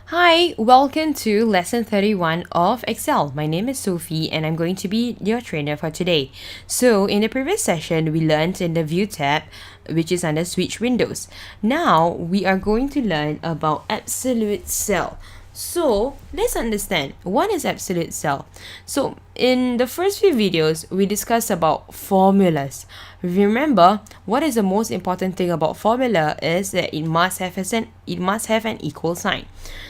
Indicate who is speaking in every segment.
Speaker 1: Hi, welcome to lesson 31 of Excel. My name is Sophie and I'm going to be your trainer for today. So, in the previous session, we learned in the View tab, which is under Switch Windows. Now, we are going to learn about Absolute Cell. So, let's understand what is Absolute Cell. So, in the first few videos, we discussed about formulas. Remember, what is the most important thing about formula is that it must have an equal sign.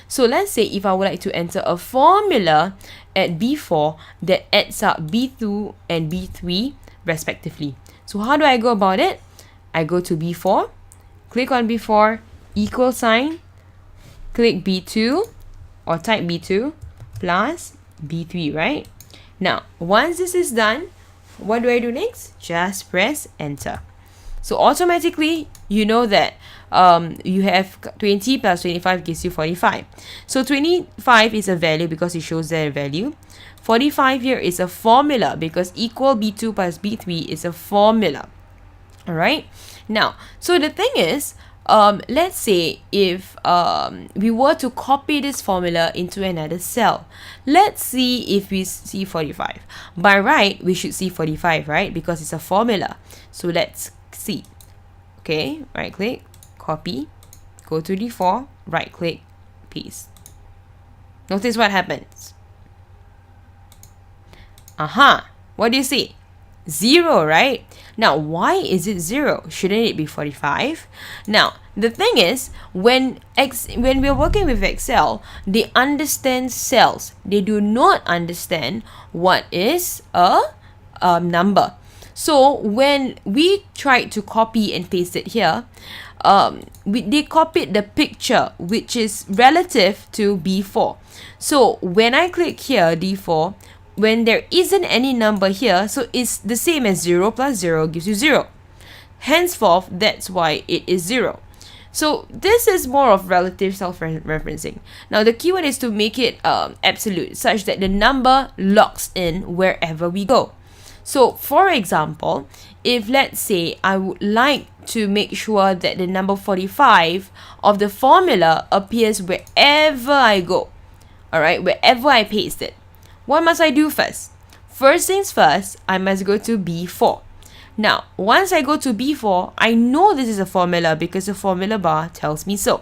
Speaker 1: So let's say if I would like to enter a formula at B4 that adds up B2 and B3 respectively. So how do I go about it? I go to B4, click on B4, equal sign, click B2 or type B2 plus B3, right? Now, once this is done, what do I do next? Just press enter. So automatically, you know that you have 20 plus 25 gives you 45. So 25 is a value because it shows there a value. 45 here is a formula because equal B2 plus B3 is a formula. Alright? Now, so the thing is, let's say if we were to copy this formula into another cell. Let's see if we see 45. By right, we should see 45, right? Because it's a formula. So let's see. Okay, right click, copy, go to D4, right click, paste. Notice what happens. What do you see? 0, right? Now, why is it 0? Shouldn't it be 45? Now, the thing is, when we're working with Excel, they understand cells. They do not understand what is a number. So, when we tried to copy and paste it here, they copied the picture, which is relative to B4. So, when I click here, D4, when there isn't any number here, so it's the same as 0 plus 0 gives you 0. Henceforth, that's why it is 0. So this is more of relative self-referencing. Now the keyword is to make it absolute, such that the number locks in wherever we go. So for example, if let's say I would like to make sure that the number 45 of the formula appears wherever I go, alright, wherever I paste it, what must I do first? First things first, I must go to B4. Now, once I go to B4, I know this is a formula because the formula bar tells me so.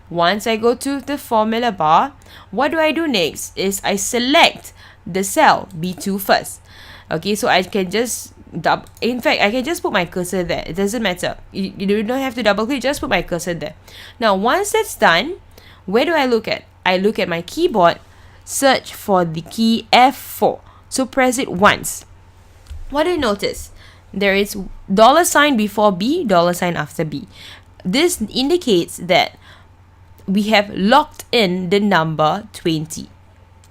Speaker 1: Once I go to the formula bar, what do I do next is I select the cell B2 first. Okay, so I can just in fact, I can just put my cursor there. It doesn't matter. You don't have to double click, just put my cursor there. Now, once that's done, where do I look at? I look at my keyboard, search for the key F4. So press it once. What do you notice? There is $sign before B, $sign after B. This indicates that we have locked in the number 20.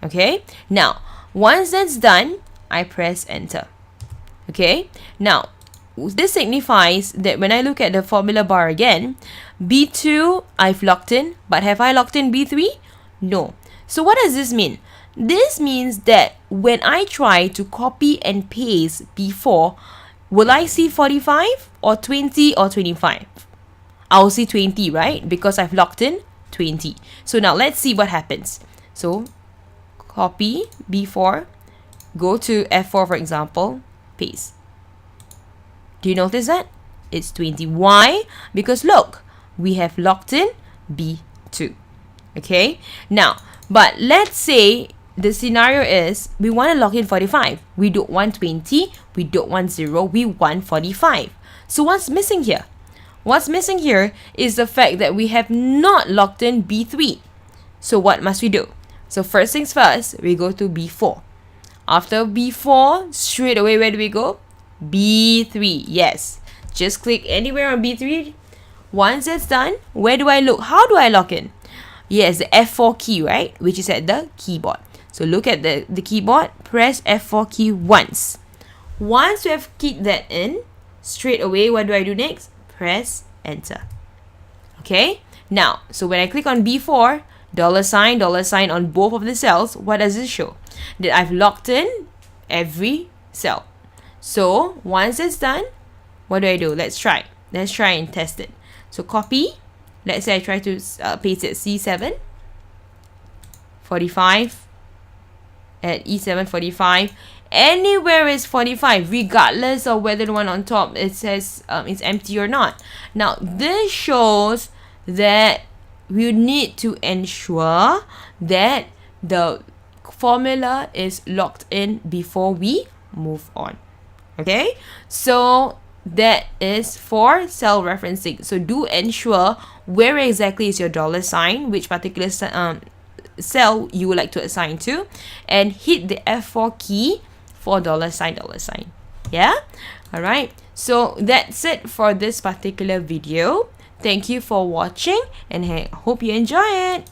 Speaker 1: Okay? Now, once that's done, I press enter. Okay? Now, this signifies that when I look at the formula bar again, B2 I've locked in, but have I locked in B3? No. So what does this mean? This means that when I try to copy and paste B4, will I see 45 or 20 or 25? I'll see 20, right? Because I've locked in 20. So now let's see what happens. So copy B4, go to F4 for example, paste. Do you notice that? It's 20. Why? Because look, we have locked in B2. Okay? Now, but let's say the scenario is we want to lock in 45. We don't want 20. We don't want 0. We want 45. So what's missing here? What's missing here is the fact that we have not locked in B3. So what must we do? So first things first, we go to B4. After B4, straight away, where do we go? B3. Yes. Just click anywhere on B3. Once it's done, where do I look? How do I lock in? Yes, the F4 key, right? Which is at the keyboard. So look at the keyboard, press F4 key once. Once we have keyed that in, straight away, what do I do next? Press enter. Okay? Now, so when I click on B4, $sign on both of the cells, what does this show? That I've locked in every cell. So once it's done, what do? Let's try. Let's try and test it. So copy. Let's say I try to paste it C7. 45, at E745, anywhere is 45, regardless of whether the one on top it says it's empty or not. Now this shows that we need to ensure that the formula is locked in before we move on. Okay, so that is for cell referencing. So do ensure where exactly is your dollar sign, which particular cell you would like to assign to, and hit the F4 key for dollar sign. Yeah, all right, so that's it for this particular video. Thank you for watching, and I hope you enjoy it.